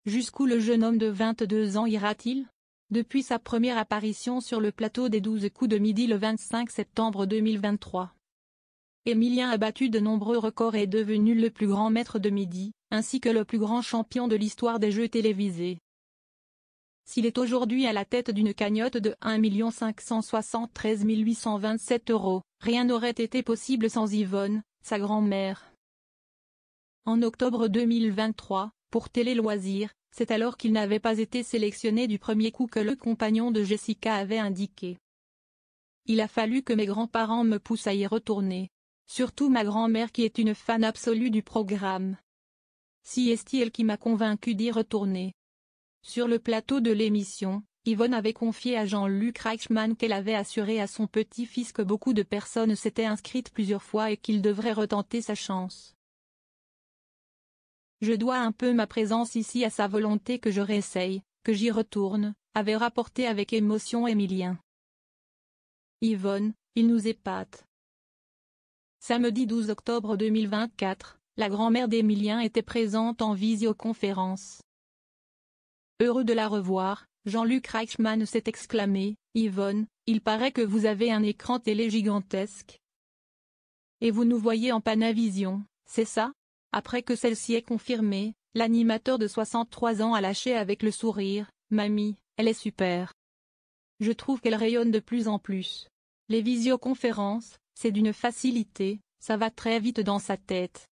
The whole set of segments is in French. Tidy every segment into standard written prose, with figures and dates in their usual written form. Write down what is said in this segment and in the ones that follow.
Jusqu'où le jeune homme de 22 ans ira-t-il? Depuis sa première apparition sur le plateau des 12 coups de midi le 25 septembre 2023. Emilien a battu de nombreux records et est devenu le plus grand maître de midi, ainsi que le plus grand champion de l'histoire des jeux télévisés. S'il est aujourd'hui à la tête d'une cagnotte de 1 573 827 €, rien n'aurait été possible sans Yvonne, sa grand-mère. En octobre 2023, pour Télé Loisirs, c'est alors qu'il n'avait pas été sélectionné du premier coup que le compagnon de Jessica avait indiqué. Il a fallu que mes grands-parents me poussent à y retourner. Surtout ma grand-mère qui est une fan absolue du programme. Si est-il qui m'a convaincu d'y retourner. Sur le plateau de l'émission, Yvonne avait confié à Jean-Luc Reichmann qu'elle avait assuré à son petit-fils que beaucoup de personnes s'étaient inscrites plusieurs fois et qu'il devrait retenter sa chance. Je dois un peu ma présence ici à sa volonté que je réessaye, que j'y retourne, avait rapporté avec émotion Emilien. Yvonne, il nous épate. Samedi 12 octobre 2024, la grand-mère d'Emilien était présente en visioconférence. Heureux de la revoir, Jean-Luc Reichmann s'est exclamé, « Yvonne, il paraît que vous avez un écran télé gigantesque. Et vous nous voyez en Panavision, c'est ça ?» Après que celle-ci ait confirmé, l'animateur de 63 ans a lâché avec le sourire, « Mamie, elle est super. Je trouve qu'elle rayonne de plus en plus. Les visioconférences, c'est d'une facilité, ça va très vite dans sa tête. »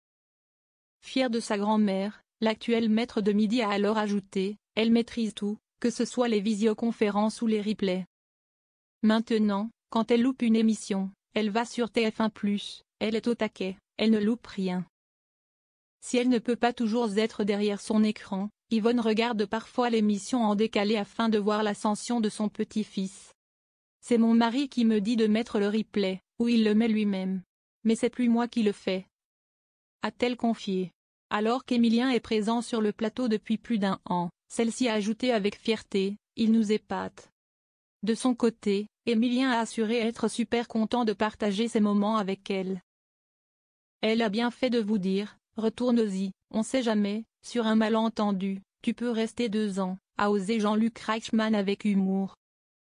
Fier de sa grand-mère, l'actuel maître de midi a alors ajouté, « Elle maîtrise tout, que ce soit les visioconférences ou les replays. Maintenant, quand elle loupe une émission, elle va sur TF1+, elle est au taquet, elle ne loupe rien. » Si elle ne peut pas toujours être derrière son écran, Yvonne regarde parfois l'émission en décalé afin de voir l'ascension de son petit-fils. « C'est mon mari qui me dit de mettre le replay, ou il le met lui-même. Mais c'est plus moi qui le fais. » A-t-elle confié. Alors qu'Emilien est présent sur le plateau depuis plus d'1 an, celle-ci a ajouté avec fierté, « Il nous épate. » De son côté, Emilien a assuré être super content de partager ces moments avec elle. Elle a bien fait de vous dire, retourne-y, on sait jamais, sur un malentendu, tu peux rester 2 ans, a osé Jean-Luc Reichmann avec humour.